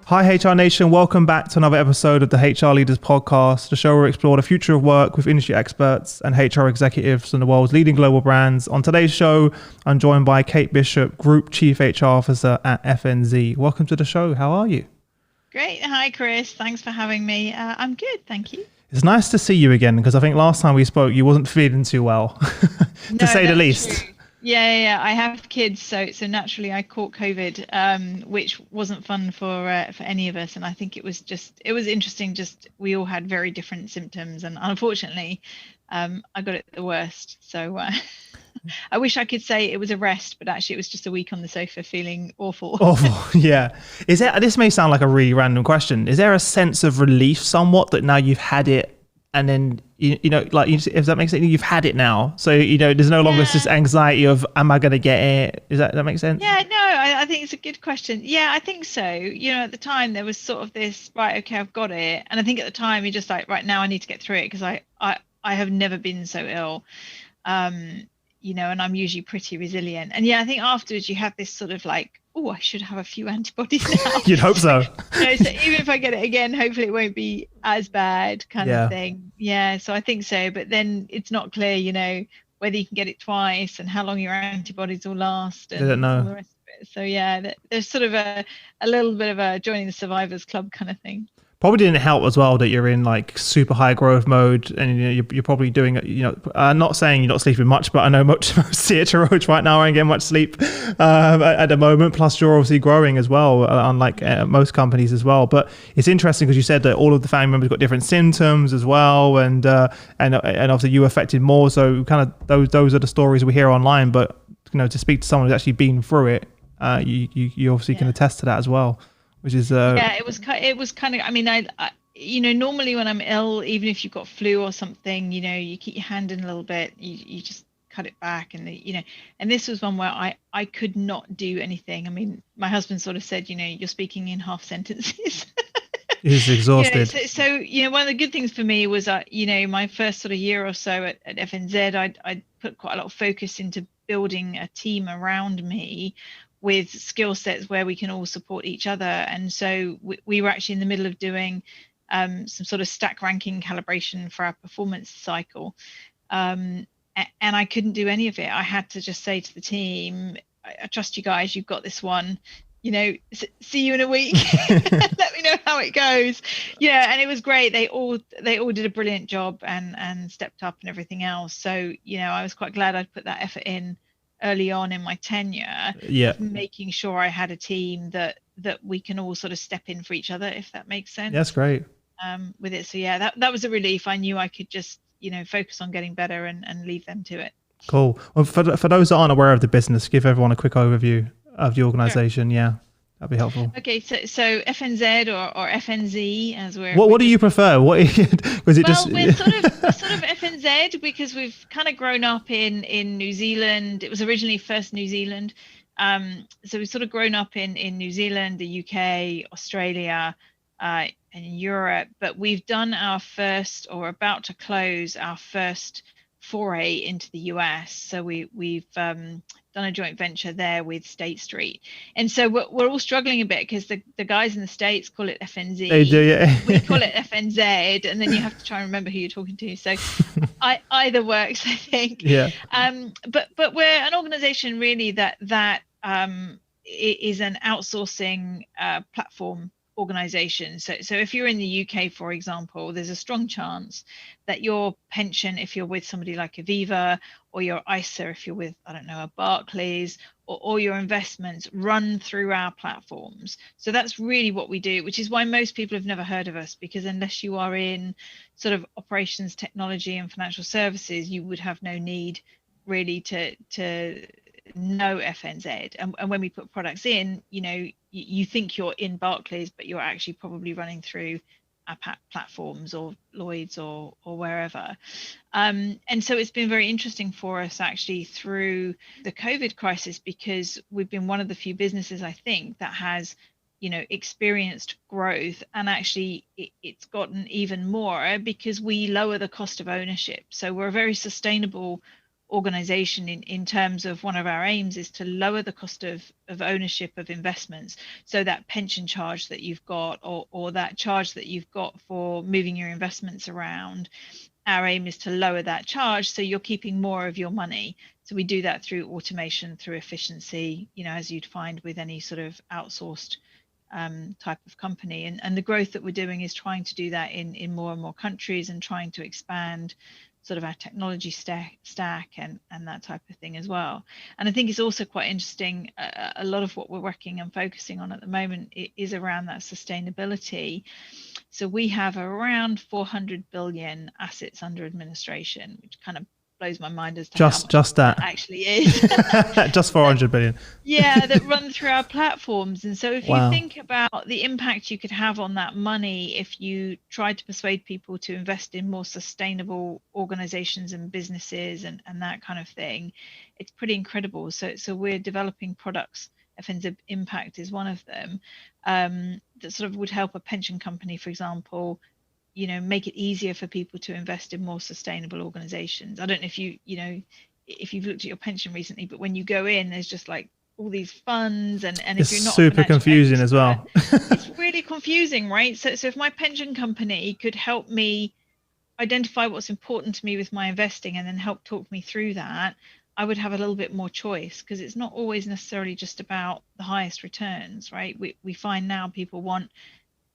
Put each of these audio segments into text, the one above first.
Hi HR Nation, welcome back to another episode of the HR Leaders Podcast, the show where we explore the future of work with industry experts and HR executives from the world's leading global brands. On today's show, I'm joined by Kate Bishop, Group Chief HR Officer at FNZ. Welcome to the show. How are you? Great. Hi, Chris. Thanks for having me. I'm good, thank you. It's nice to see you again because I think last time we spoke, you wasn't feeling too well, to say the least. True. Yeah. I have kids, so naturally I caught COVID, which wasn't fun for any of us. And I think it was interesting. Just we all had very different symptoms, and unfortunately, I got it the worst. So I wish I could say it was a rest, but actually it was just a week on the sofa feeling awful. Awful, yeah. This may sound like a really random question. Is there a sense of relief somewhat that now you've had it? And then, if that makes sense, you've had it now. So, there's no longer this anxiety of, am I going to get it? That make sense? Yeah, no, I think it's a good question. Yeah, I think so. At the time there was sort of this, right, okay, I've got it. And I think at the time you're just like, right now I need to get through it because I have never been so ill. And I'm usually pretty resilient. And yeah, I think afterwards you have this sort of like, oh, I should have a few antibodies now. You'd hope so. So even if I get it again, hopefully it won't be as bad kind of thing. Yeah, so I think so. But then it's not clear, whether you can get it twice and how long your antibodies will last and I don't know. all the rest of it. So yeah, there's sort of a little bit of a joining the survivors club kind of thing. Probably didn't help as well that you're in like super high growth mode, and you're probably doing, not saying you're not sleeping much, but I know most CHROs right now aren't getting much sleep at the moment. Plus, you're obviously growing as well, unlike most companies as well. But it's interesting because you said that all of the family members got different symptoms as well, and obviously you affected more. So kind of those are the stories we hear online. But to speak to someone who's actually been through it, you obviously can attest to that as well. Which is it was kind of, I mean, I normally when I'm ill, even if you've got flu or something, you keep your hand in a little bit, you just cut it back, and and this was one where I could not do anything. I mean, my husband sort of said, you're speaking in half sentences. He's exhausted. So one of the good things for me was my first sort of year or so at FNZ, I put quite a lot of focus into building a team around me with skill sets where we can all support each other. And so we were actually in the middle of doing some sort of stack ranking calibration for our performance cycle. And I couldn't do any of it. I had to just say to the team, I trust you guys, you've got this one, see you in a week. Let me know how it goes. Yeah. And it was great. They all did a brilliant job and stepped up and everything else. So, I was quite glad I'd put that effort in early on in my tenure, making sure I had a team that we can all sort of step in for each other, if that makes sense. That's great. With it. So yeah, that was a relief. I knew I could just, focus on getting better and leave them to it. Cool. Well, for those that aren't aware of the business, give everyone a quick overview of the organization. Sure. Yeah, that'd be helpful. Okay, so FNZ or FNZ as we're. What do you prefer? What was it? We're sort of FNZ because we've kind of grown up in New Zealand. It was originally first New Zealand, so we've sort of grown up in New Zealand, the UK, Australia, and Europe. But we've done our first, or about to close our first foray into the US. So we've done a joint venture there with State Street, and so we're all struggling a bit because the guys in the States call it FNZ. They do, yeah. We call it FNZ, and then you have to try and remember who you're talking to. So either works, I think. Yeah. But we're an organization really that is an outsourcing platform organization. So if you're in the UK, for example, there's a strong chance that your pension, if you're with somebody like Aviva, or your ISA, if you're with, I don't know, a Barclays, or your investments run through our platforms. So that's really what we do, which is why most people have never heard of us, because unless you are in sort of operations, technology and financial services, you would have no need really to know FNZ. And when we put products in, you think you're in Barclays, but you're actually probably running through our platforms or Lloyd's or wherever. And so it's been very interesting for us actually through the COVID crisis, because we've been one of the few businesses, I think, that has experienced growth, and actually it's gotten even more because we lower the cost of ownership. So we're a very sustainable organization in terms of one of our aims is to lower the cost of ownership of investments. So that pension charge that you've got, or that charge that you've got for moving your investments around, our aim is to lower that charge so you're keeping more of your money. So we do that through automation, through efficiency, as you'd find with any sort of outsourced type of company. And the growth that we're doing is trying to do that in more and more countries, and trying to expand sort of our technology stack and that type of thing as well. And I think it's also quite interesting, a lot of what we're working and focusing on at the moment is around that sustainability. So we have around 400 billion assets under administration, which kind of blows my mind as to how much that actually is. Just 400 billion. Yeah, that run through our platforms. And so if you think about the impact you could have on that money if you tried to persuade people to invest in more sustainable organizations and businesses and that kind of thing, it's pretty incredible. So we're developing products. FNZ Impact is one of them, that sort of would help a pension company, for example, make it easier for people to invest in more sustainable organizations. I don't know if if you've looked at your pension recently, but when you go in, there's just like all these funds, and if you're not super confusing as well. It's really confusing, right? So if my pension company could help me identify what's important to me with my investing and then help talk me through that, I would have a little bit more choice, because it's not always necessarily just about the highest returns, right? We find now people want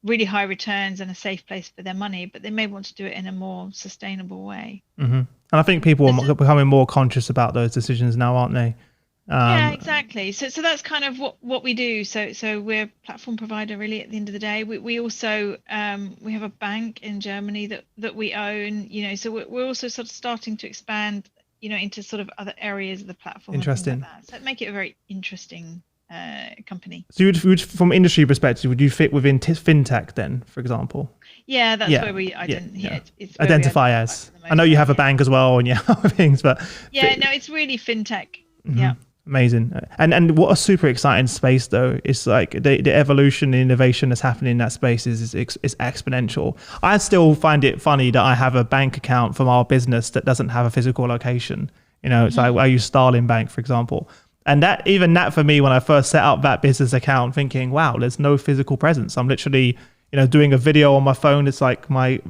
really high returns and a safe place for their money, but they may want to do it in a more sustainable way. Mm-hmm. And I think people are becoming more conscious about those decisions now, aren't they? Yeah, exactly. So that's kind of what we do. So we're a platform provider, really, at the end of the day. We also we have a bank in Germany that we own. So we're also sort of starting to expand, into sort of other areas of the platform. Interesting. And things like that. So it make it a very interesting company. So you would, from industry perspective, would you fit within fintech then, for example? Yeah, that's where we it's identify as. I know you have a bank as well and other things, but no, it's really fintech. Mm-hmm. Yeah. Amazing. And what a super exciting space though. It's like the evolution, the innovation that's happening in that space is exponential. I still find it funny that I have a bank account from our business that doesn't have a physical location. So I use Starling Bank, for example. And that for me, when I first set up that business account, thinking, wow, there's no physical presence. I'm literally, doing a video on my phone. It's like my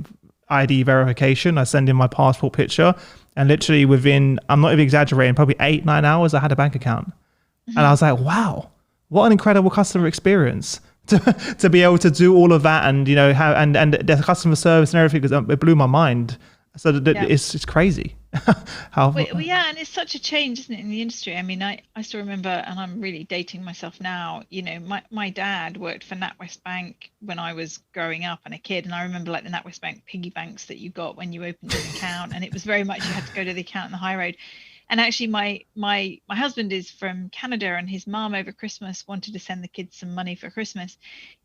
ID verification. I send in my passport picture, and literally within, I'm not even exaggerating, probably 8-9 hours, I had a bank account. Mm-hmm. And I was like, wow, what an incredible customer experience to be able to do all of that, and how and the customer service and everything, because it blew my mind. So it's crazy. and it's such a change, isn't it, in the industry? I mean, I still remember, and I'm really dating myself now, my dad worked for NatWest Bank when I was growing up and a kid, and I remember like the NatWest Bank piggy banks that you got when you opened an account, and it was very much you had to go to the account in the high road. And actually my husband is from Canada, and his mom over Christmas wanted to send the kids some money for Christmas,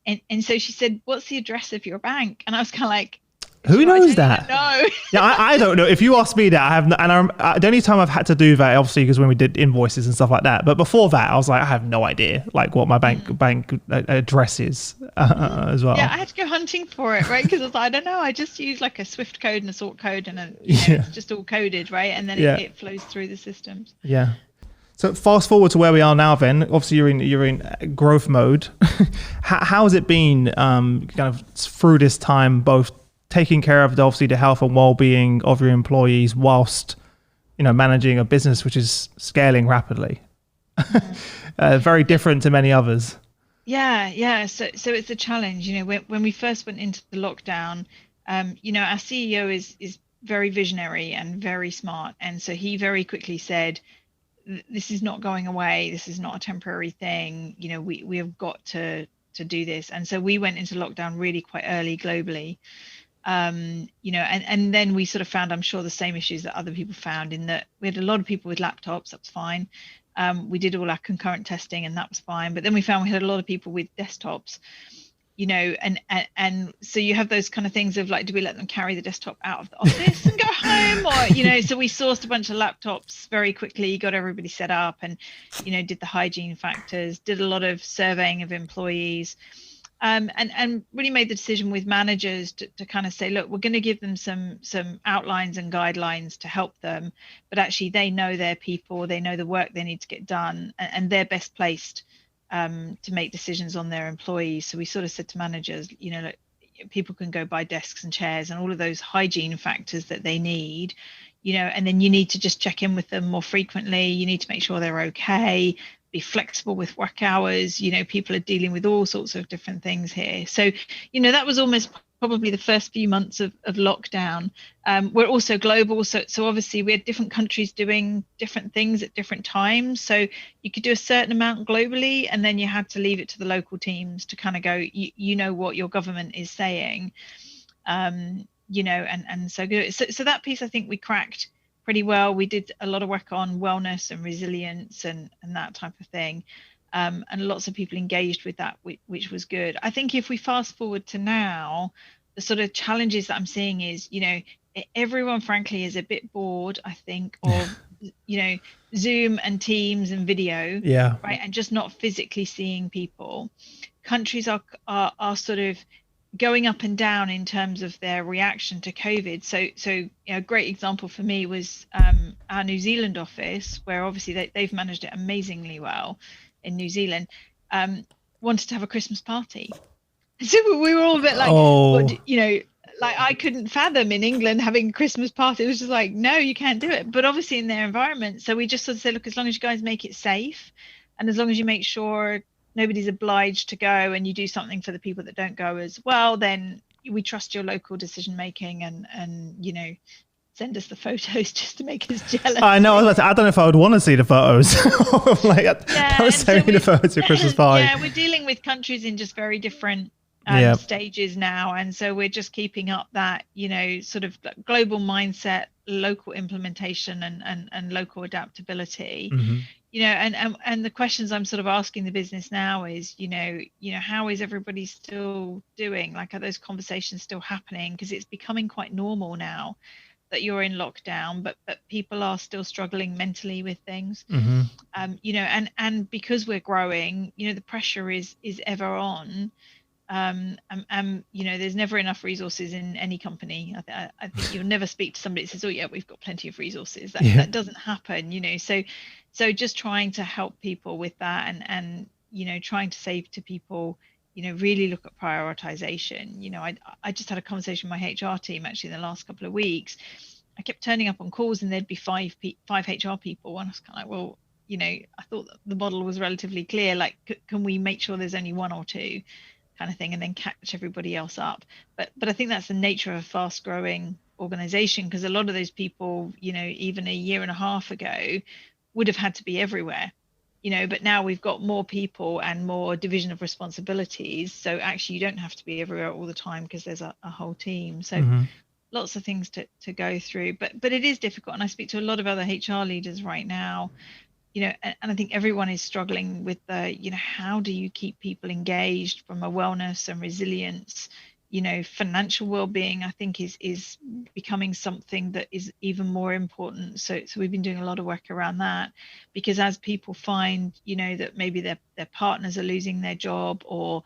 and so she said, "What's the address of your bank?" And I was kind of like, who knows that? No. Yeah, I don't know. If you ask me that, I have no, and the only time I've had to do that, obviously, because when we did invoices and stuff like that. But before that, I was like, I have no idea, like what my bank address is as well. Yeah, I had to go hunting for it, right? Because I was like, I don't know. I just use like a Swift code and a sort code, and it's just all coded, right? And then it flows through the systems. Yeah. So fast forward to where we are now. Then, obviously, you're in growth mode. How has it been, kind of through this time, both taking care of obviously the health and well-being of your employees whilst managing a business which is scaling rapidly? Very different to many others. So it's a challenge. When we first went into the lockdown, our CEO is very visionary and very smart, and so he very quickly said, this is not going away, this is not a temporary thing, we have got to do this. And so we went into lockdown really quite early globally. And then we sort of found, I'm sure, the same issues that other people found, in that we had a lot of people with laptops. That was fine. We did all our concurrent testing, and that was fine. But then we found we had a lot of people with desktops, and so you have those kind of things of like, do we let them carry the desktop out of the office and go home, or so we sourced a bunch of laptops very quickly, got everybody set up, and did the hygiene factors, did a lot of surveying of employees. And really made the decision with managers to kind of say, look, we're going to give them some outlines and guidelines to help them, but actually they know their people, they know the work they need to get done, and they're best placed to make decisions on their employees. So we sort of said to managers, look, people can go buy desks and chairs and all of those hygiene factors that they need, and then you need to just check in with them more frequently. You need to make sure they're okay, be flexible with work hours. People are dealing with all sorts of different things here. So, that was almost probably the first few months of lockdown. We're also global. So obviously we had different countries doing different things at different times. So you could do a certain amount globally, and then you had to leave it to the local teams to kind of go, what your government is saying, and so that piece, I think we cracked pretty well. We did a lot of work on wellness and resilience and that type of thing. And lots of people engaged with that, which was good. I think if we fast forward to now, the sort of challenges that I'm seeing is, everyone frankly is a bit bored, I think, of, Zoom and Teams and video, right? And just not physically seeing people. Countries are sort of going up and down in terms of their reaction to COVID. So a great example for me was our New Zealand office, where obviously they've managed it amazingly well in New Zealand, wanted to have a Christmas party. So we were all a bit like, like I couldn't fathom in England having a Christmas party. It was just like, no, you can't do it. But obviously in their environment. So we just sort of said, look, as long as you guys make it safe, and as long as you make sure nobody's obliged to go, and you do something for the people that don't go as well, then we trust your local decision making, and send us the photos just to make us jealous. I know. I don't know if I would want to see the photos. I was sending me the photos of Christmas party. Yeah, we're dealing with countries in just very different stages now, and so we're just keeping up that sort of global mindset, local implementation, and local adaptability. Mm-hmm. And the questions I'm sort of asking the business now is, how is everybody still doing? Like, are those conversations still happening? Because it's becoming quite normal now that you're in lockdown, but people are still struggling mentally with things. Mm-hmm. And because we're growing, the pressure is ever on. There's never enough resources in any company. I think you'll never speak to somebody that says, oh yeah, we've got plenty of resources. That doesn't happen, so just trying to help people with that, and trying to say to people, really look at prioritization. I just had a conversation with my HR team actually in the last couple of weeks. I kept turning up on calls and there'd be five HR people, and I was kind of like, well, I thought that the model was relatively clear, like can we make sure there's only one or two kind of thing, and then catch everybody else up. But I think that's the nature of a fast growing organization, because a lot of those people, even a year and a half ago would have had to be everywhere, but now we've got more people and more division of responsibilities, so actually you don't have to be everywhere all the time because there's a whole team. So lots of things to go through, but it is difficult. And I speak to a lot of other HR leaders right now, and I think everyone is struggling with the, how do you keep people engaged from a wellness and resilience, financial well-being, I think is becoming something that is even more important. So we've been doing a lot of work around that, because as people find, that maybe their partners are losing their job, or,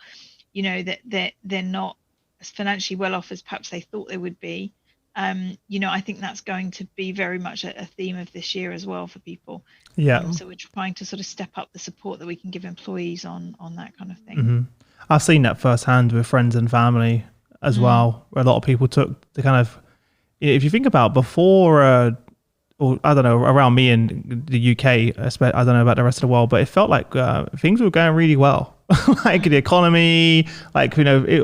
that they're not as financially well off as perhaps they thought they would be. I think that's going to be very much a theme of this year as well for people. So we're trying to sort of step up the support that we can give employees on that kind of thing. Mm-hmm. I've seen that firsthand with friends and family as well, where a lot of people took the kind of, if you think about before, or I don't know, around me in the UK, I don't know about the rest of the world, but it felt like things were going really well. Like the economy, like,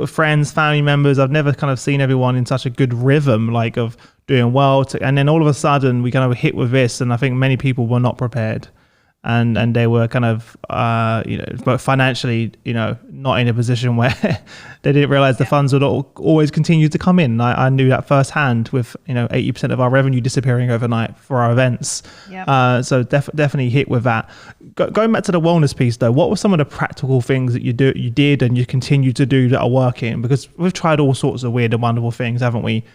friends, family members. I've never kind of seen everyone in such a good rhythm, like of doing well. And then all of a sudden we kind of hit with this, and I think many people were not prepared. And they were kind of, but financially, not in a position where they didn't realize the funds would always continue to come in. I knew that firsthand with, 80% of our revenue disappearing overnight for our events. So definitely hit with that. Going back to the wellness piece though, what were some of the practical things that you did and you continue to do that are working? Because we've tried all sorts of weird and wonderful things, haven't we,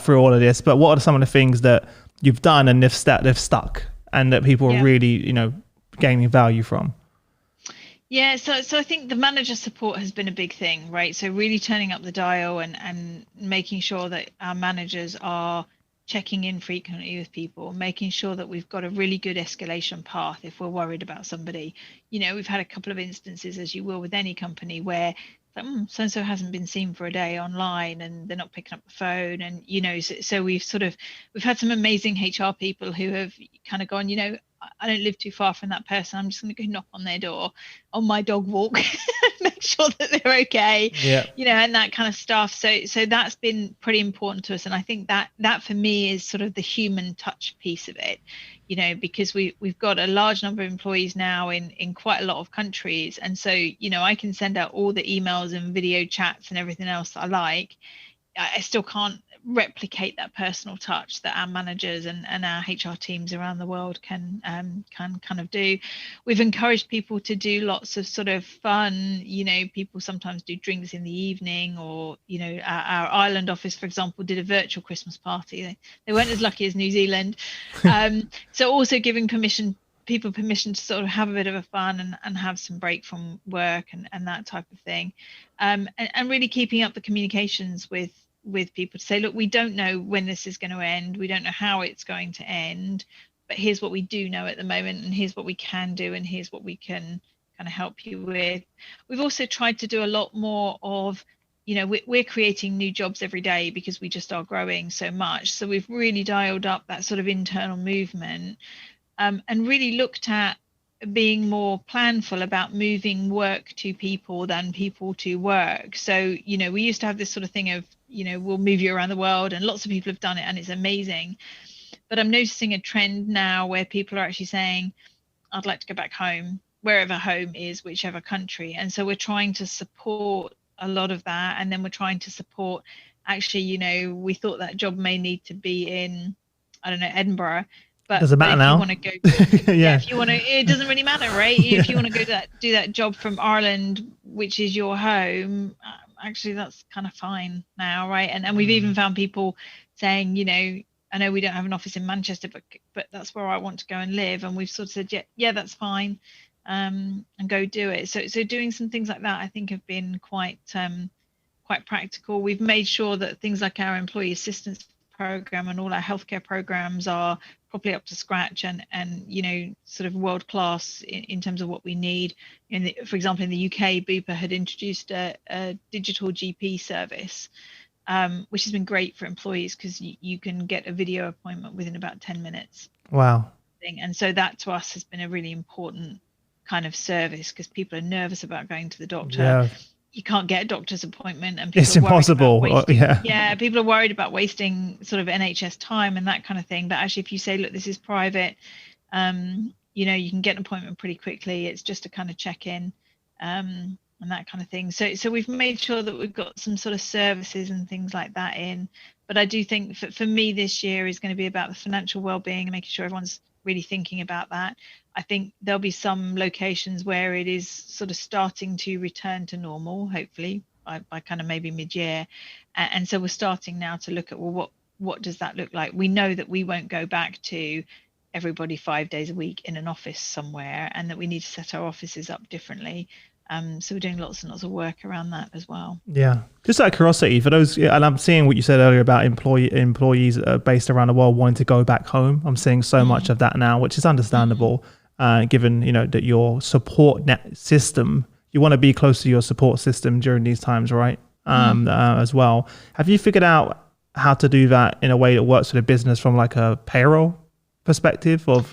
through all of this? But what are some of the things that you've done and they've stuck and that people are really, gaining value from? Yeah, so I think the manager support has been a big thing, right? So really turning up the dial and making sure that our managers are checking in frequently with people, making sure that we've got a really good escalation path if we're worried about somebody. We've had a couple of instances, as you will with any company, where so and so hasn't been seen for a day online and they're not picking up the phone, and so we've had some amazing HR people who have kind of gone, I don't live too far from that person. I'm just going to go knock on their door on my dog walk, make sure that they're okay, Yeah. and that kind of stuff. So that's been pretty important to us, and I think that for me is sort of the human touch piece of it, because we've got a large number of employees now in quite a lot of countries, and so I can send out all the emails and video chats and everything else that I like. I still can't replicate that personal touch that our managers and our HR teams around the world can kind of do. We've encouraged people to do lots of sort of fun, people sometimes do drinks in the evening, or our Ireland office, for example, did a virtual Christmas party. They weren't as lucky as New Zealand. So also giving people permission to sort of have a bit of a fun and have some break from work and that type of thing, and really keeping up the communications with people to say, look, we don't know when this is going to end, we don't know how it's going to end, but here's what we do know at the moment, and here's what we can do, and here's what we can kind of help you with. We've also tried to do a lot more of, we're creating new jobs every day because we just are growing so much, so we've really dialed up that sort of internal movement, and really looked at being more planful about moving work to people than people to work. So, we used to have this sort of thing of, we'll move you around the world, and lots of people have done it and it's amazing. But I'm noticing a trend now where people are actually saying, I'd like to go back home, wherever home is, whichever country. And so we're trying to support a lot of that. And then we're trying to support, actually, we thought that job may need to be in, I don't know, Edinburgh. But Doesn't matter if now. you want to go, if you want to, it doesn't really matter, right? If you want to go do that job from Ireland, which is your home, actually that's kind of fine now, right? And we've even found people saying, I know we don't have an office in Manchester, but that's where I want to go and live, and we've sort of said, yeah, that's fine, and go do it. So doing some things like that, I think, have been quite practical. We've made sure that things like our employee assistance program and all our healthcare programs are properly up to scratch and sort of world class in terms of what we need. For example, in the UK, Bupa had introduced a digital GP service, which has been great for employees because you can get a video appointment within about 10 minutes. Wow. And so that to us has been a really important kind of service, because people are nervous about going to the doctor. Yeah. You can't get a doctor's appointment, and people It's impossible. People are worried about wasting sort of NHS time and that kind of thing. But actually, if you say, look, this is private, you can get an appointment pretty quickly. It's just a kind of check in, and that kind of thing. So we've made sure that we've got some sort of services and things like that in. But I do think for me this year is going to be about the financial well-being and making sure everyone's really thinking about that. I think there'll be some locations where it is sort of starting to return to normal, hopefully by kind of maybe mid-year, and so we're starting now to look at, well, what does that look like? We know that we won't go back to everybody 5 days a week in an office somewhere, and that we need to set our offices up differently. So we're doing lots and lots of work around that as well. Yeah. Just out of curiosity, for those, and I'm seeing what you said earlier about employees based around the world wanting to go back home. I'm seeing so much of that now, which is understandable, given, that your support net system, you want to be close to your support system during these times, right? As well. Have you figured out how to do that in a way that works for the business from like a payroll perspective of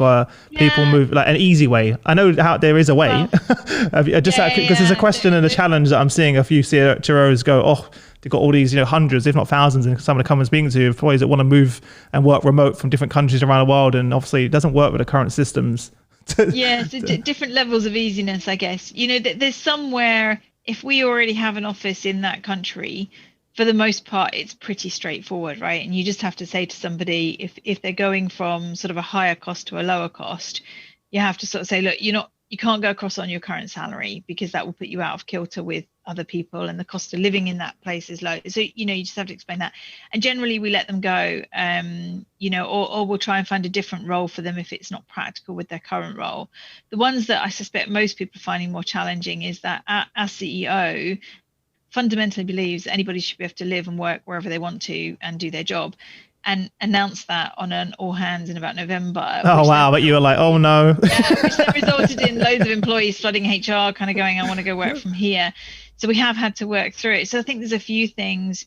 people move, like an easy way? I know how there is a way. Because there's a question and a challenge that I'm seeing a few CROs go, oh, they've got all these, hundreds, if not thousands, and some of the come and speaking to employees that want to move and work remote from different countries around the world, and obviously it doesn't work with the current systems. Different levels of easiness, I guess. There's somewhere, if we already have an office in that country, for the most part, it's pretty straightforward, right? And you just have to say to somebody, if they're going from sort of a higher cost to a lower cost, you have to sort of say, look, you're you can't go across on your current salary because that will put you out of kilter with other people, and the cost of living in that place is low. So, you just have to explain that. And generally we let them go, or we'll try and find a different role for them if it's not practical with their current role. The ones that I suspect most people are finding more challenging is that our CEO fundamentally believes anybody should be able to live and work wherever they want to and do their job, and announced that on an all hands in about November. Oh, wow. But you were like, oh, no. Yeah, which then resulted in loads of employees flooding HR, kind of going, I want to go work from here. So we have had to work through it. So I think there's a few things,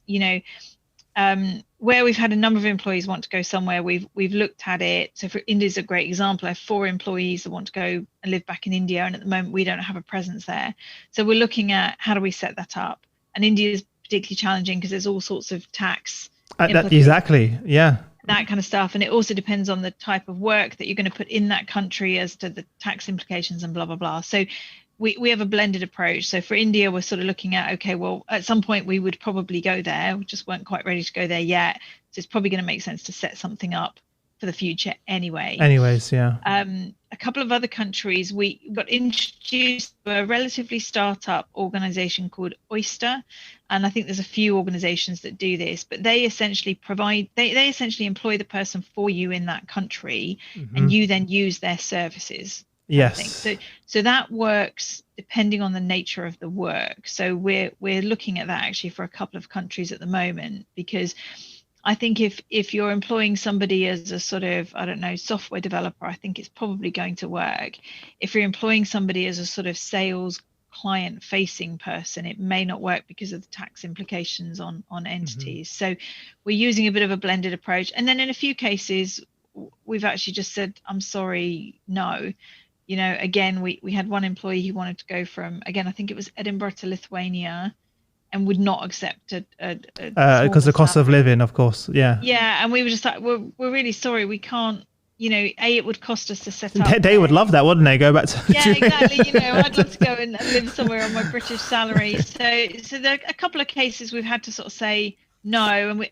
where we've had a number of employees want to go somewhere, we've looked at it. So for India's a great example. I have 4 employees that want to go and live back in India, and at the moment we don't have a presence there. So we're looking at how do we set that up. And India is particularly challenging because there's all sorts of tax. Exactly. Yeah. That kind of stuff. And it also depends on the type of work that you're going to put in that country as to the tax implications and blah, blah, blah. So we have a blended approach. So for India, we're sort of looking at, okay, well, at some point we would probably go there. We just weren't quite ready to go there yet. So it's probably going to make sense to set something up for the future anyways, yeah. A couple of other countries, we got introduced to a relatively startup organization called Oyster, and I think there's a few organizations that do this, but they essentially provide, they essentially employ the person for you in that country, and you then use their services. Yes. So that works depending on the nature of the work. So we're looking at that actually for a couple of countries at the moment, because I think if you're employing somebody as a sort of, I don't know, software developer, I think it's probably going to work. If you're employing somebody as a sort of sales client facing person, it may not work because of the tax implications on entities. So we're using a bit of a blended approach. And then in a few cases, we've actually just said, I'm sorry, no. Again, we had one employee who wanted to go from, again, I think it was Edinburgh to Lithuania, and would not accept a because the cost of living, of course. Yeah, and we were just like, we're really sorry, we can't. It would cost us to set up. They would love that, wouldn't they? Go back to exactly. I'd love to go and live somewhere on my British salary. So there are a couple of cases we've had to sort of say no,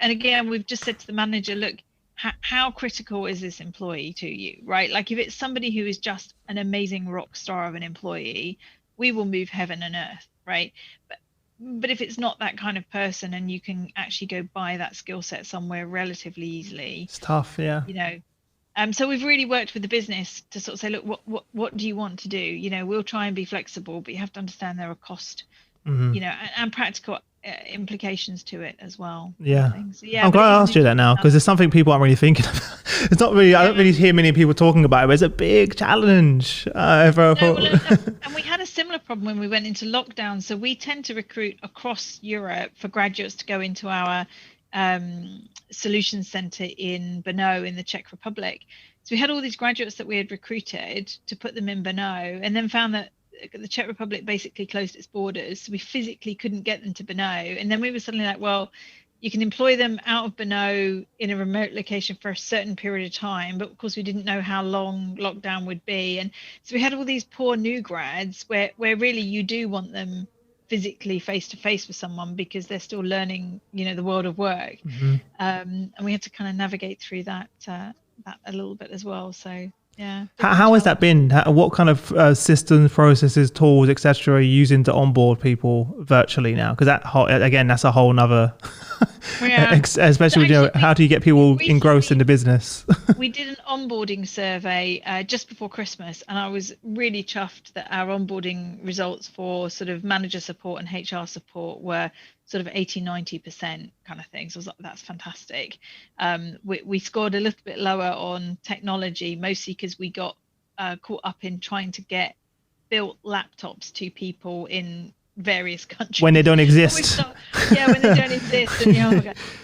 and again we've just said to the manager, look, how critical is this employee to you, right? Like if it's somebody who is just an amazing rock star of an employee, we will move heaven and earth, right? But if it's not that kind of person, and you can actually go buy that skill set somewhere relatively easily, it's tough. Yeah. So we've really worked with the business to sort of say, look, what do you want to do? We'll try and be flexible, but you have to understand there are cost, and practical implications to it as well. Yeah. So, yeah, I'm glad I asked you that now, because it's something people aren't really thinking about. It's not really, I don't really hear many people talking about it, but it's a big challenge. And we had a similar problem when we went into lockdown. So we tend to recruit across Europe for graduates to go into our solutions center in Brno in the Czech Republic. So we had all these graduates that we had recruited to put them in Brno, and then found that the Czech Republic basically closed its borders, so we physically couldn't get them to Brno. And then we were suddenly like, well, you can employ them out of Brno in a remote location for a certain period of time, but of course we didn't know how long lockdown would be. And so we had all these poor new grads where really you do want them physically face to face with someone, because they're still learning, the world of work. And we had to kind of navigate through that a little bit as well. So yeah. How has that been? What kind of systems, processes, tools, etc. are you using to onboard people virtually now? Because that's a whole nother, especially how do you get people engrossed in the business? We did an onboarding survey just before Christmas, and I was really chuffed that our onboarding results for sort of manager support and HR support were sort of 80-90% kind of thing. So I was like, that's fantastic. We scored a little bit lower on technology, mostly because we got caught up in trying to get built laptops to people in various countries when they don't exist. When they don't exist, and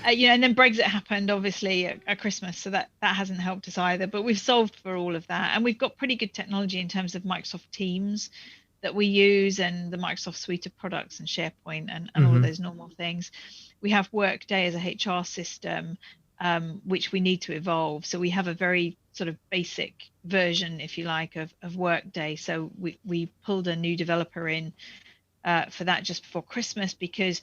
and then Brexit happened obviously at Christmas, so that hasn't helped us either. But we've solved for all of that, and we've got pretty good technology in terms of Microsoft Teams that we use, and the Microsoft suite of products, and SharePoint, and all of those normal things. We have Workday as a HR system, which we need to evolve. So we have a very sort of basic version, if you like, of Workday. So we pulled a new developer in for that just before Christmas, because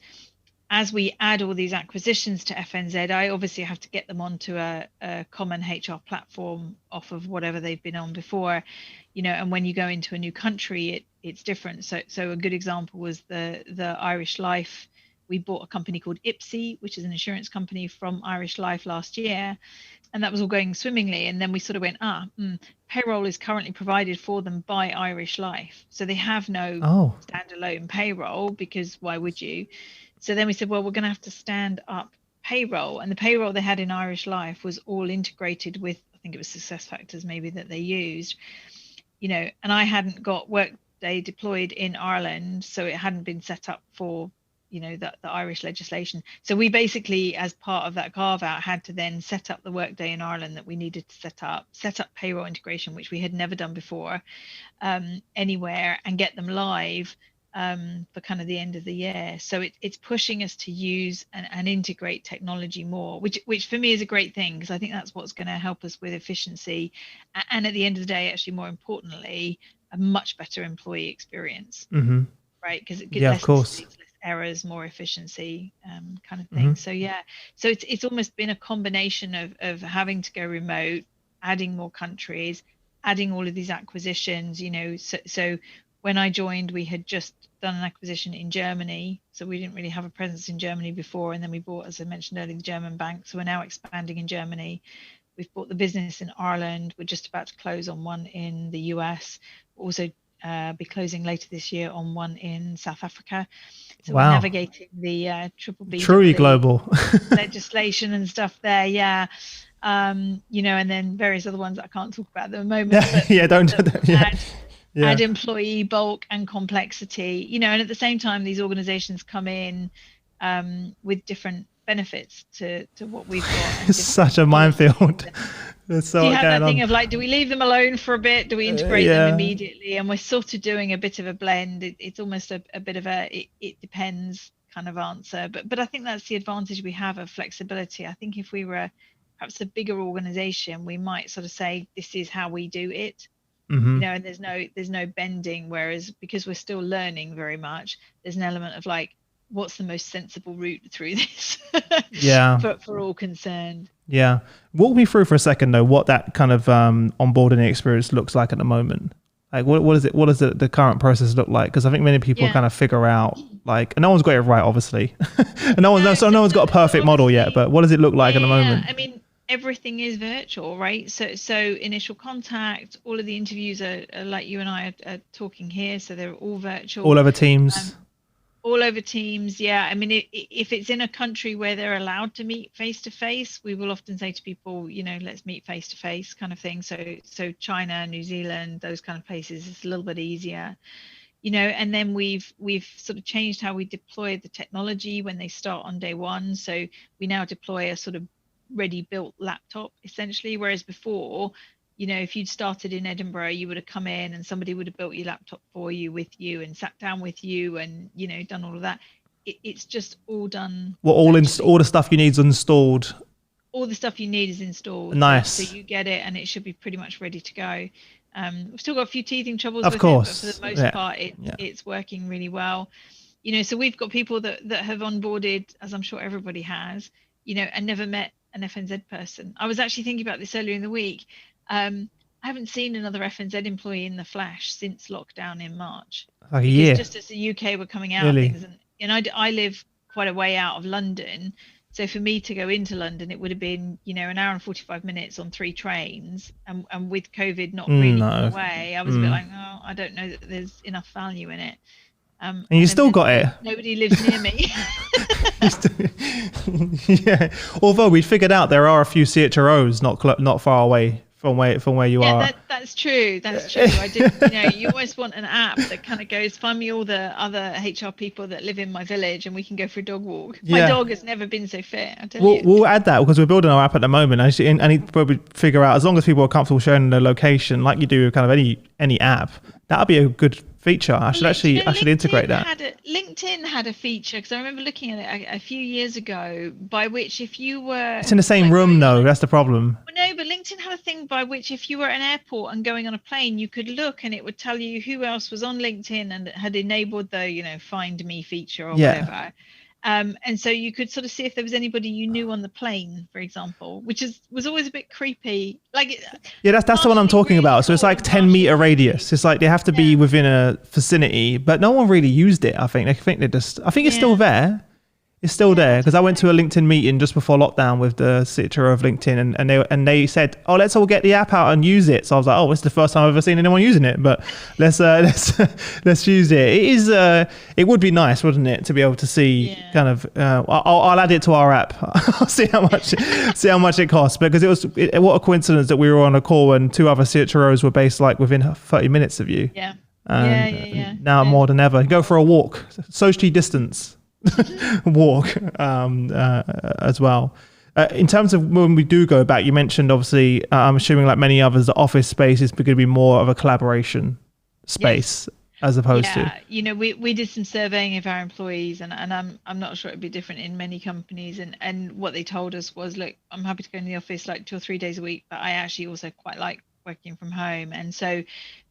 as we add all these acquisitions to FNZ, I obviously have to get them onto a common HR platform off of whatever they've been on before, and when you go into a new country, it's different. So a good example was the Irish Life. We bought a company called Ipsy, which is an insurance company from Irish Life last year, and that was all going swimmingly. And then we sort of went, payroll is currently provided for them by Irish Life. So they have no standalone payroll, because why would you? So then we said, well, we're going to have to stand up payroll. And the payroll they had in Irish Life was all integrated with, I think it was SuccessFactors maybe that they used, and I hadn't got Workday deployed in Ireland. So it hadn't been set up for, the Irish legislation. So we basically, as part of that carve out, had to then set up the Workday in Ireland that we needed to set up payroll integration, which we had never done before anywhere, and get them live for kind of the end of the year. So it's pushing us to use and integrate technology more, which for me is a great thing, because I think that's what's going to help us with efficiency, and at the end of the day, actually more importantly, a much better employee experience. Right, because it gives less mistakes, less errors, more efficiency, kind of thing. So so it's almost been a combination of having to go remote, adding more countries, adding all of these acquisitions, so when I joined, we had just done an acquisition in Germany, so we didn't really have a presence in Germany before, and then we bought, as I mentioned earlier, the German bank, so we're now expanding in Germany. We've bought the business in Ireland. We're just about to close on one in the US. We'll also be closing later this year on one in South Africa. So we're navigating the triple B truly global legislation and stuff there, and then various other ones that I can't talk about at the moment. But add employee bulk and complexity, and at the same time, these organizations come in with different benefits to what we've got. It's such a minefield. So you have that thing of like, do we leave them alone for a bit? Do we integrate them immediately? And we're sort of doing a bit of a blend. It's almost a bit of it depends kind of answer. But I think that's the advantage we have of flexibility. I think if we were perhaps a bigger organization, we might sort of say, this is how we do it. And there's no bending, whereas because we're still learning very much, there's an element of like, what's the most sensible route through this for all concerned. Walk me through for a second though what that kind of onboarding experience looks like at the moment. Like what is it, what does the current process look like? Because I think many people kind of figure out, like, and no one's got it right obviously and no one's got a perfect model yet, but what does it look like at the moment? I mean, everything is virtual, right? So initial contact, all of the interviews are like you and I are talking here, so they're all virtual, all over Teams. All over Teams, I mean, if it's in a country where they're allowed to meet face to face, we will often say to people, let's meet face to face, kind of thing. So China, New Zealand, those kind of places, it's a little bit easier, and then we've sort of changed how we deploy the technology when they start on day one. So we now deploy a sort of ready built laptop essentially, whereas before, if you'd started in Edinburgh, you would have come in and somebody would have built your laptop for you, with you, and sat down with you and done all of that. It's just all done. Well, all the stuff you need is installed. All the stuff you need is installed. Nice. So you get it and it should be pretty much ready to go. We've still got a few teething troubles of with course. it, but for the most part it's working really well. So we've got people that have onboarded, as I'm sure everybody has, and never met an FNZ person. I was actually thinking about this earlier in the week. I haven't seen another FNZ employee in the flesh since lockdown in March. Like a year. Just as the UK were coming out of things, and I live quite a way out of London, so for me to go into London, it would have been an hour and 45 minutes on 3 trains, and with COVID not really gone away, I was a bit like, oh, I don't know that there's enough value in it. And you still got it. Nobody lives near me. Although we figured out there are a few CHROs not far away from where you are. That's true. I did. You always want an app that kind of goes, find me all the other HR people that live in my village, and we can go for a dog walk. My dog has never been so fit. I tell you. We'll add that because we're building our app at the moment, and I need to probably figure out, as long as people are comfortable showing the location, like you do with kind of any app, that'll be a good feature. I should actually integrate that. LinkedIn had a feature, because I remember looking at it a few years ago, by which if you were... It's in the same room though, that's the problem. No, but LinkedIn had a thing by which if you were at an airport and going on a plane, you could look and it would tell you who else was on LinkedIn and had enabled the, find me feature or whatever. And so you could sort of see if there was anybody you knew on the plane, for example, which was always a bit creepy. Like, yeah, that's the one I'm talking really about. So it's like cool, 10-meter radius. It's like they have to be within a vicinity, but no one really used it. I think it's still there. It's still there, because I went to a LinkedIn meeting just before lockdown with the CTO of LinkedIn, and they said, "Oh, let's all get the app out and use it." So I was like, "Oh, it's the first time I've ever seen anyone using it." But let's use it. It is it would be nice, wouldn't it, to be able to see kind of. I'll add it to our app. I'll see how much it costs, because what a coincidence that we were on a call and two other CTOs were based like within 30 minutes of you. Yeah. Now more than ever, go for a walk, socially distance. Walk as well. In terms of when we do go back, you mentioned obviously, I'm assuming like many others, the office space is going to be more of a collaboration space as opposed to. You know, we did some surveying of our employees, and I'm not sure it'd be different in many companies. And what they told us was, look, I'm happy to go in the office like 2 or 3 days a week, but I actually also quite like working from home. And so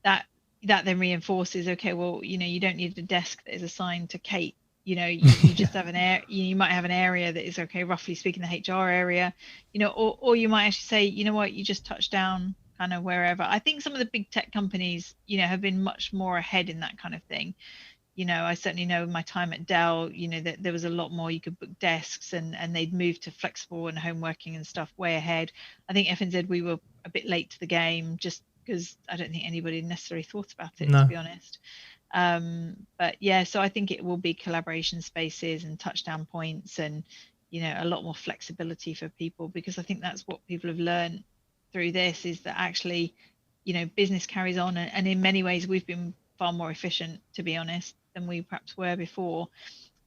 that then reinforces, okay, well, you know, you don't need a desk that is assigned to Kate. You know, you just have you might have an area that is, okay, roughly speaking, the HR area, you know, or you might actually say, you know what, you just touch down kind of wherever. I think some of the big tech companies, you know, have been much more ahead in that kind of thing. You know, I certainly know in my time at Dell, you know, that there was a lot more, you could book desks, and they'd moved to flexible and home working and stuff way ahead. I think FNZ, we were a bit late to the game, just because I don't think anybody necessarily thought about it, to be honest. But yeah, so I think it will be collaboration spaces and touchdown points, and, you know, a lot more flexibility for people, because I think that's what people have learned through this, is that actually, you know, business carries on, and in many ways we've been far more efficient, to be honest, than we perhaps were before.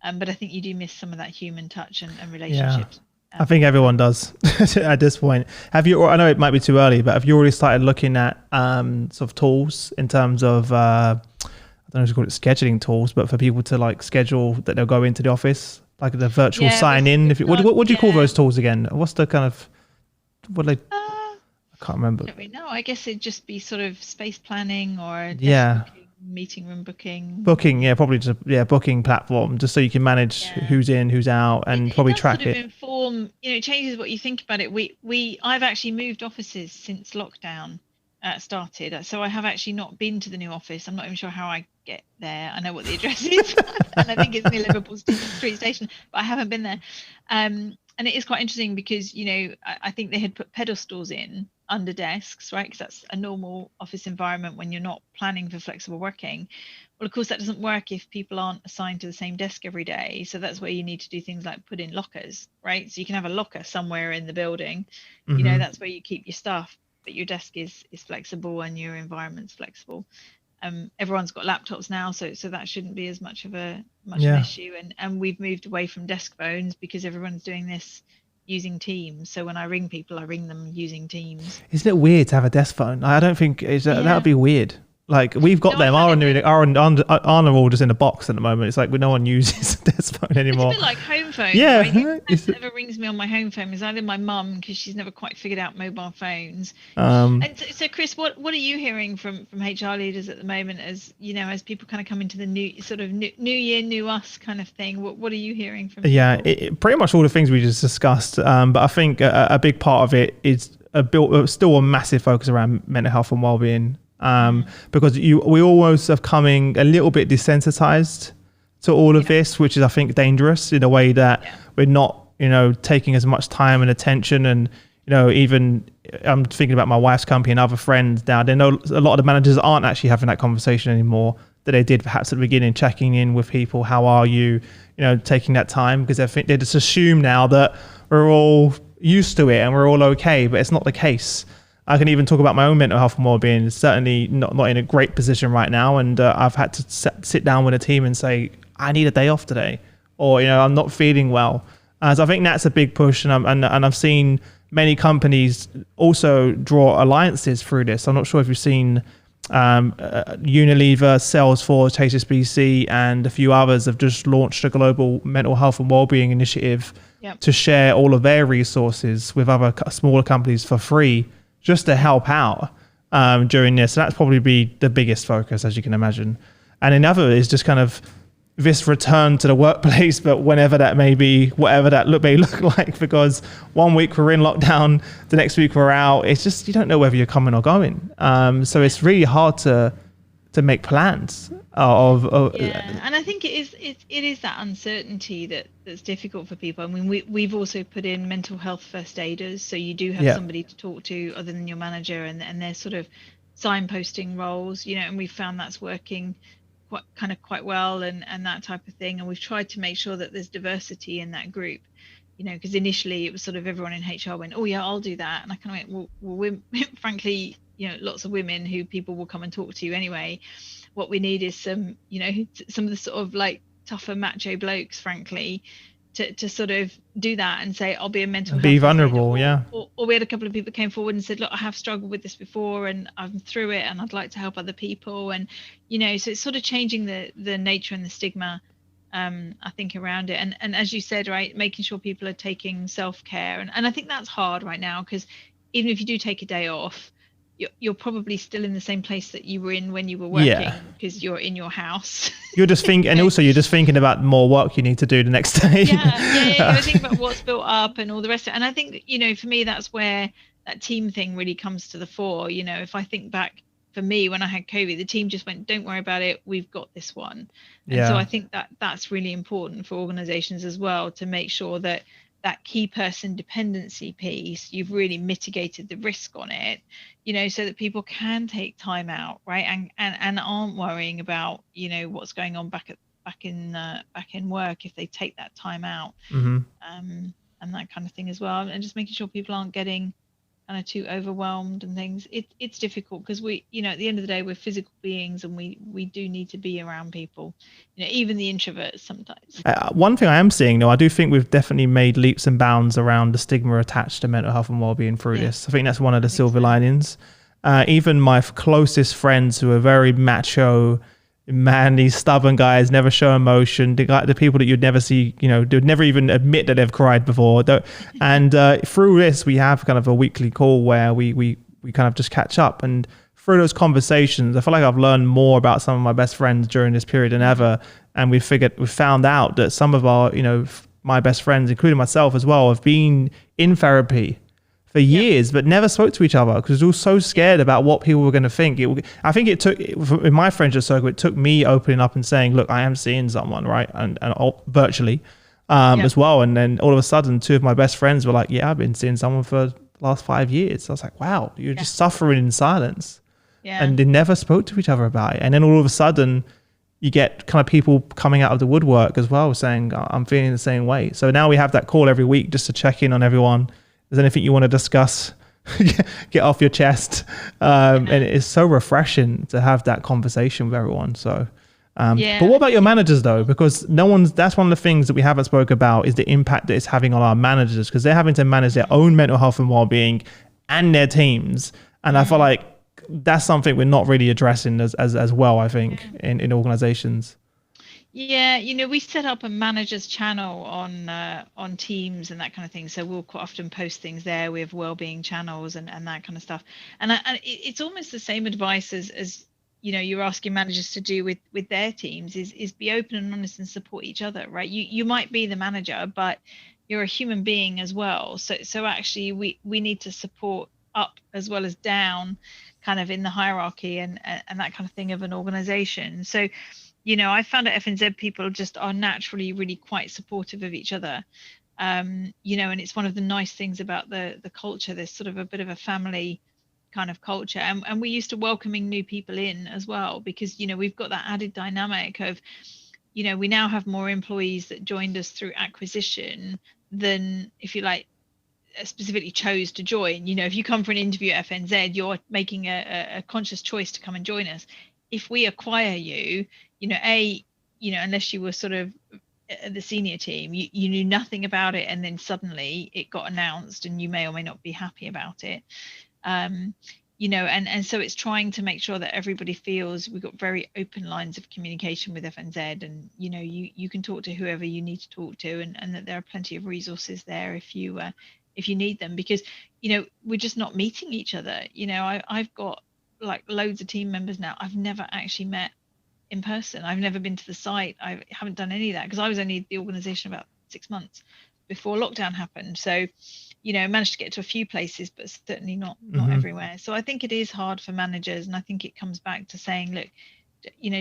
But I think you do miss some of that human touch and relationships. I think everyone does at this point. Have you, I know it might be too early, but have you already started looking at sort of tools in terms of I don't know if you call it scheduling tools, but for people to like schedule that they'll go into the office, like the virtual sign in. What do you call those tools again? What's the kind of, I can't remember. I don't really know. I guess it'd just be sort of space planning or booking, meeting room booking. Probably just booking platform, just so you can manage who's in, who's out, and probably track it. Inform, you know, it changes what you think about it. I've actually moved offices since lockdown started, so I have actually not been to the new office. I'm not even sure how I get there. I know what the address is, and I think it's near Liverpool Street Station, but I haven't been there. And it is quite interesting because, you know, I think they had put pedestals in under desks, right? Because that's a normal office environment when you're not planning for flexible working. Well, of course, that doesn't work if people aren't assigned to the same desk every day. So that's where you need to do things like put in lockers, right? So you can have a locker somewhere in the building. Mm-hmm. You know, that's where you keep your stuff, but your desk is flexible and your environment's flexible. Everyone's got laptops now, so that shouldn't be as much of an issue. And we've moved away from desk phones because everyone's doing this using Teams. So when I ring people, I ring them using Teams. Isn't it weird to have a desk phone? I don't think that would be weird. Like, we've got them. Our are all just in a box at the moment. It's like no one uses a desk phone anymore. It's a bit like home phone. Yeah. Right? The person that ever rings me on my home phone is either my mum, because she's never quite figured out mobile phones. And so Chris, what are you hearing from HR leaders at the moment, as you know, as people kind of come into the new year, new us kind of thing? What are you hearing from people? Yeah, pretty much all the things we just discussed. But I think a big part of it is still a massive focus around mental health and wellbeing. Because we almost have coming a little bit desensitized to all of this, which is, I think, dangerous in a way that we're not, you know, taking as much time and attention. And, you know, even I'm thinking about my wife's company and other friends now. They know a lot of the managers aren't actually having that conversation anymore that they did perhaps at the beginning, checking in with people. How are you? You know, taking that time, because I think they just assume now that we're all used to it and we're all okay, but it's not the case. I can even talk about my own mental health and well-being. It's certainly not in a great position right now, and I've had to sit down with a team and say, I need a day off today, or, you know, I'm not feeling well. So I think that's a big push, and I've seen many companies also draw alliances through this. I'm not sure if you've seen Unilever, Salesforce, HSBC, and a few others have just launched a global mental health and well-being initiative to share all of their resources with other smaller companies for free, just to help out during this. So that's probably be the biggest focus, as you can imagine. And another is just kind of this return to the workplace, but whenever that may be, whatever that may look like, because one week we're in lockdown, the next week we're out. It's just, you don't know whether you're coming or going. So it's really hard to make plans and I think it is that uncertainty that's difficult for people. I mean, we've also put in mental health first aiders, so you do have somebody to talk to other than your manager, and they're sort of signposting roles, and we've found that's working quite well, and that type of thing. And we've tried to make sure that there's diversity in that group, because initially it was sort of everyone in HR went, oh yeah, I'll do that, and I kind of went, well we're frankly, lots of women who people will come and talk to anyway. What we need is some of the sort of like tougher macho blokes, frankly, to sort of do that and say, I'll be a mental health, be vulnerable, yeah. Or we had a couple of people that came forward and said, look, I have struggled with this before and I'm through it and I'd like to help other people. And so it's sort of changing the nature and the stigma, I think, around it. And as you said, right, making sure people are taking self-care, and I think that's hard right now, because even if you do take a day off, you're probably still in the same place that you were in when you were working, because you're in your house. You're just thinking, and also you're just thinking about more work you need to do the next day. Yeah. You're thinking about what's built up and all the rest of it. And I think, for me, that's where that team thing really comes to the fore. If I think back, for me, when I had COVID, the team just went, don't worry about it, we've got this one. And so I think that's really important for organizations as well, to make sure that key person dependency piece, you've really mitigated the risk on it, so that people can take time out, right, and aren't worrying about what's going on back in work if they take that time out, and that kind of thing as well, and just making sure people aren't getting kind of too overwhelmed and things. It's difficult because we, at the end of the day, we're physical beings, and we do need to be around people, even the introverts sometimes. One thing I am seeing, though, I do think we've definitely made leaps and bounds around the stigma attached to mental health and wellbeing through this. I think that's one of the silver linings. Even my closest friends who are very macho, manly, stubborn guys, never show emotion, the people that you'd never see, they'd never even admit that they've cried before. And through this, we have kind of a weekly call where we kind of just catch up. And through those conversations, I feel like I've learned more about some of my best friends during this period than ever. And we've found out that some of our, my best friends, including myself as well, have been in therapy for years, but never spoke to each other because we were all so scared about what people were going to think. I think it took, in my friendship circle, it took me opening up and saying, look, I am seeing someone, right? And virtually as well. And then all of a sudden, two of my best friends were like, yeah, I've been seeing someone for the last 5 years. So I was like, wow, you're just suffering in silence. And they never spoke to each other about it. And then all of a sudden, you get kind of people coming out of the woodwork as well, saying, I'm feeling the same way. So now we have that call every week just to check in on everyone. There's anything you want to discuss, get off your chest. And it's so refreshing to have that conversation with everyone. So, but what about your managers though? Because that's one of the things that we haven't spoke about is the impact that it's having on our managers, because they're having to manage their own mental health and well-being and their teams. And I feel like that's something we're not really addressing as well, I think, in organizations. Yeah, we set up a managers channel on Teams and that kind of thing. So we'll quite often post things there. We have wellbeing channels and that kind of stuff. And it's almost the same advice as you're asking managers to do with their teams is be open and honest and support each other, right? You might be the manager, but you're a human being as well. So actually we need to support up as well as down, kind of in the hierarchy and that kind of thing of an organization. So I found at FNZ people just are naturally really quite supportive of each other, and it's one of the nice things about the culture. There's sort of a bit of a family kind of culture, and we're used to welcoming new people in as well, because we've got that added dynamic of we now have more employees that joined us through acquisition than, if you like, specifically chose to join. If you come for an interview at FNZ, you're making a conscious choice to come and join us. If we acquire you, unless you were sort of the senior team, you knew nothing about it, and then suddenly it got announced and you may or may not be happy about it. And so it's trying to make sure that everybody feels we've got very open lines of communication with FNZ, and you can talk to whoever you need to talk to, and that there are plenty of resources there if you need them, because we're just not meeting each other. I've got like loads of team members now I've never actually met in person. I've never been to the site. I haven't done any of that because I was only at the organization about 6 months before lockdown happened. So, managed to get to a few places, but certainly not everywhere. So I think it is hard for managers, and I think it comes back to saying, look,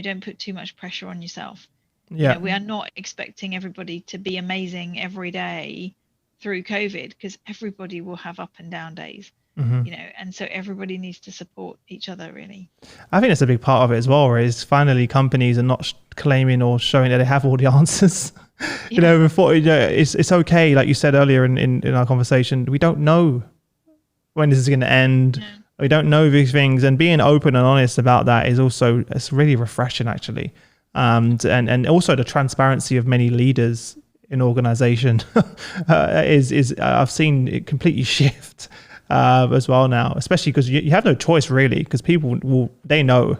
don't put too much pressure on yourself. Yeah. We are not expecting everybody to be amazing every day through COVID, because everybody will have up and down days. And so everybody needs to support each other, really. I think that's a big part of it as well, is finally companies are not claiming or showing that they have all the answers. Before, it's okay, like you said earlier in our conversation, we don't know when this is going to end. Yeah. We don't know these things, and being open and honest about that it's really refreshing, actually. And also the transparency of many leaders in organization is I've seen it completely shift as well now, especially because you have no choice, really, because people they know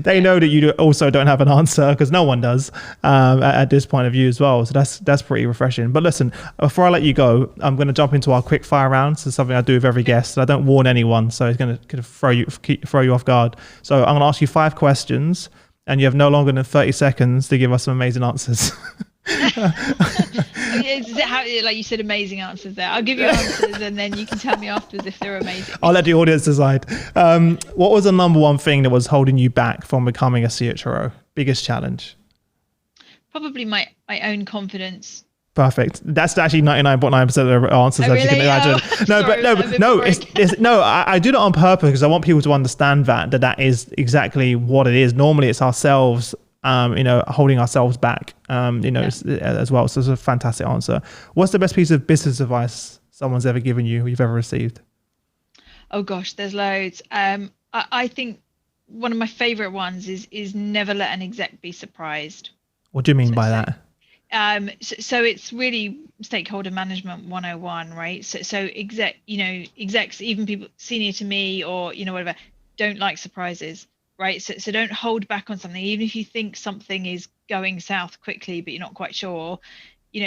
they know that you also don't have an answer, because no one does at this point of view as well. So that's pretty refreshing. But listen, before I let you go, I'm going to jump into our quick fire round. So something I do with every guest. I don't warn anyone, so it's going to throw you off guard. So I'm going to ask you 5 questions, and you have no longer than 30 seconds to give us some amazing answers. Like you said, amazing answers there. I'll give you answers, and then you can tell me afterwards if they're amazing. I'll let the audience decide. What was the number one thing that was holding you back from becoming a CHRO? Biggest challenge? Probably my own confidence. Perfect. That's actually 99.9% of the answers, as you can imagine. I do that on purpose because I want people to understand that is exactly what it is. Normally it's ourselves, holding ourselves back, as well. So it's a fantastic answer. What's the best piece of business advice someone's ever given you, or you've ever received? Oh gosh, there's loads. I think one of my favorite ones is never let an exec be surprised. What do you mean by that? So it's really stakeholder management 101, right? So execs, even people senior to me or whatever, don't like surprises, right? So don't hold back on something, even if you think something is going south quickly but you're not quite sure.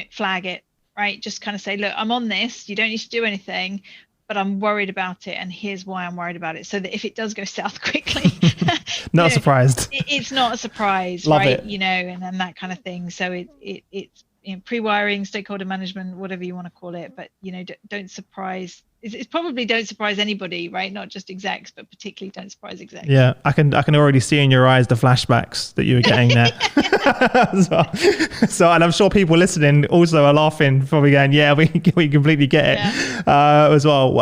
Flag it, right? Just kind of say, look, I'm on this, you don't need to do anything, but I'm worried about it, and here's why I'm worried about it, so that if it does go south quickly, not surprised. It's not a surprise. Love right? It. And that kind of thing. So it's pre-wiring, stakeholder management, whatever you want to call it, but don't surprise. It's probably don't surprise anybody, right? Not just execs, but particularly don't surprise execs. Yeah, I can already see in your eyes the flashbacks that you were getting there. So, and I'm sure people listening also are laughing, probably going, "Yeah, we completely get it," as well.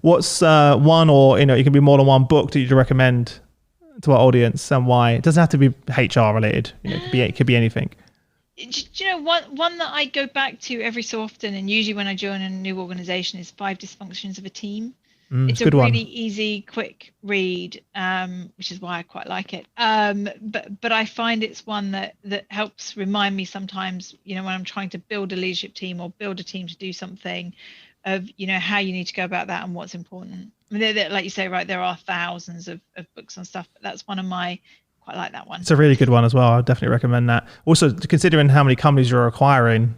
What's one, or it can be more than one book that you'd recommend to our audience, and why? It doesn't have to be HR related. It could be anything. One that I go back to every so often, and usually when I join a new organization, is 5 Dysfunctions of a Team. It's a really easy, quick read, which is why I quite like it. But I find it's one that helps remind me sometimes, when I'm trying to build a leadership team or build a team to do something, of how you need to go about that and what's important. I mean, like you say, right, there are thousands of books on stuff, but that's one of my. Quite like that one. It's a really good one as well. I definitely recommend that. Also, considering how many companies you're acquiring,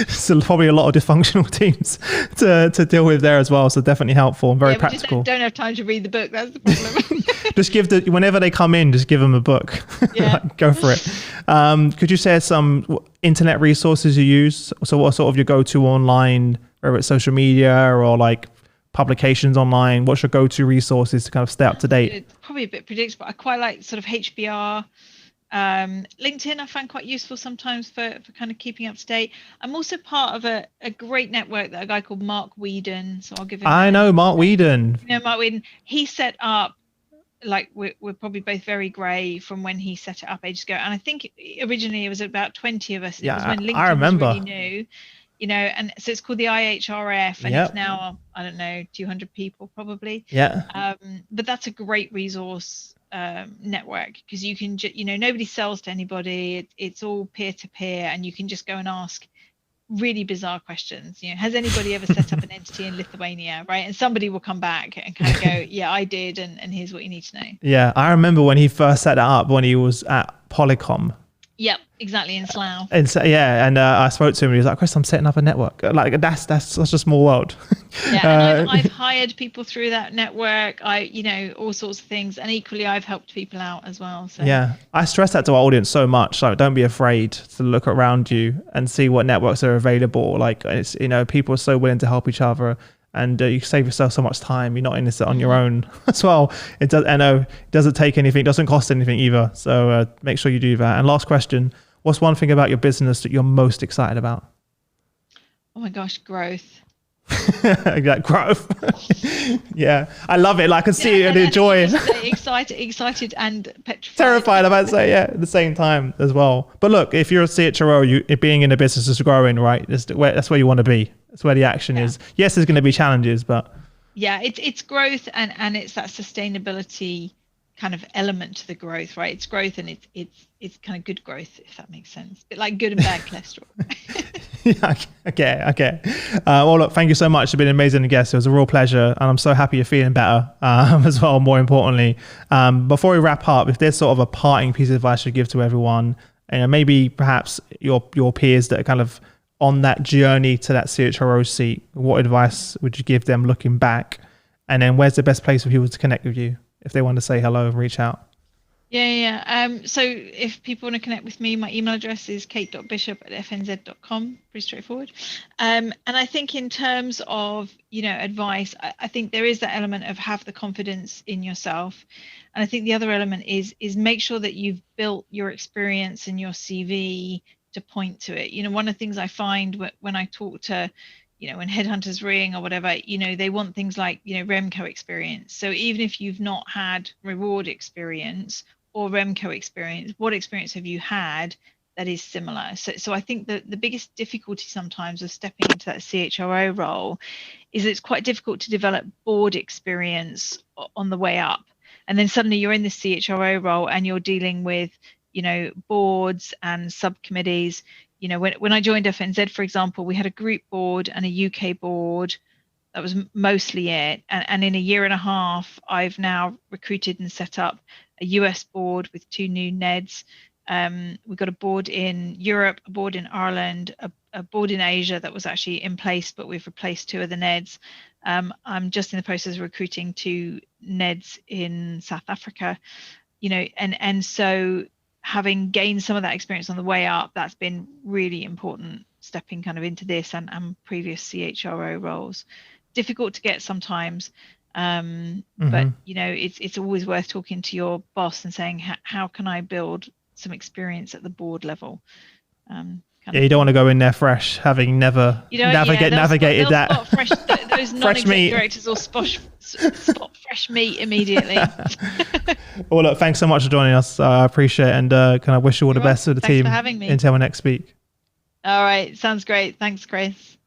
so probably a lot of dysfunctional teams to deal with there as well. So definitely helpful and very practical. Just don't have time to read the book. That's the problem. Just whenever they come in, just give them a book. Yeah. Go for it. Could you share some internet resources you use? So what are sort of your go-to online, whether it's social media or like publications online? What's your go-to resources to kind of stay up to date? It's probably a bit predictable. I quite like sort of HBR. LinkedIn I find quite useful sometimes for kind of keeping up to date. I'm also part of a great network that a guy called Mark Whedon. So I'll give him. I know Mark Whedon. Mark Whedon. He set up, like we're probably both very grey from when he set it up ages ago. And I think originally it was about 20 of us. It was when LinkedIn was really new. And so it's called the IHRF, and it's now, I don't know, 200 people probably. Yeah. But that's a great resource network, because you can, nobody sells to anybody. It's all peer to peer, and you can just go and ask really bizarre questions. Has anybody ever set up an entity in Lithuania, right? And somebody will come back and kind of go, yeah, I did, and here's what you need to know. Yeah, I remember when he first set that up when he was at Polycom. Yep, exactly, in Slough. And so, yeah, and I spoke to him and he was like, Chris, I'm setting up a network. Like that's such a small world. Yeah, and I've hired people through that network. All sorts of things, and equally, I've helped people out as well. So yeah, I stress that to our audience so much. Like, don't be afraid to look around you and see what networks are available. Like, it's people are so willing to help each other, and you save yourself so much time. You're not in this on your own as well. It does. I know it doesn't take anything, doesn't cost anything either. So make sure you do that. And last question: what's one thing about your business that you're most excited about? Oh my gosh, growth. That growth. Yeah, I love it. Like, I can see it and enjoy it. Excited and petrified. Terrified, I'm about to say, yeah, at the same time as well. But look, if you're a CHRO, being in a business is growing, right? That's where you want to be. That's where the action is. Yes, there's going to be challenges, but yeah, it's growth and it's that sustainability kind of element to the growth, right? It's growth and it's kind of good growth, if that makes sense. A bit like good and bad cholesterol. Yeah, okay. Well, look, thank you so much. You've been an amazing guest. It was a real pleasure, and I'm so happy you're feeling better as well. More importantly, before we wrap up, if there's sort of a parting piece of advice you give to everyone, and maybe perhaps your peers that are kind of on that journey to that CHRO seat, what advice would you give them looking back? And then where's the best place for people to connect with you if they want to say hello and reach out? So if people want to connect with me, my email address is kate.bishop@fnz.com. Pretty straightforward. And I think in terms of, advice, I think there is that element of have the confidence in yourself. And I think the other element is make sure that you've built your experience and your CV to point to it. One of the things I find when I talk to, when headhunters ring or whatever, they want things like, Remco experience. So even if you've not had reward experience or Remco experience, what experience have you had that is similar? So I think that the biggest difficulty sometimes of stepping into that CHRO role is it's quite difficult to develop board experience on the way up. And then suddenly you're in the CHRO role and you're dealing with, boards and subcommittees. When I joined FNZ, for example, we had a group board and a UK board. That was mostly it. And in a year and a half, I've now recruited and set up a US board with 2 new NEDs. We've got a board in Europe, a board in Ireland, a board in Asia that was actually in place, but we've replaced 2 of the NEDs. I'm just in the process of recruiting 2 NEDs in South Africa, and so having gained some of that experience on the way up, that's been really important stepping kind of into this and previous CHRO roles. Difficult to get sometimes, but it's always worth talking to your boss and saying, how can I build some experience at the board level? You don't want to go in there fresh, having never navigated that. Those non-exec directors will spot fresh meat immediately. Well, look, thanks so much for joining us. I appreciate it, and kind of wish you all the best with the team for having me. until we next speak. All right, sounds great. Thanks, Chris.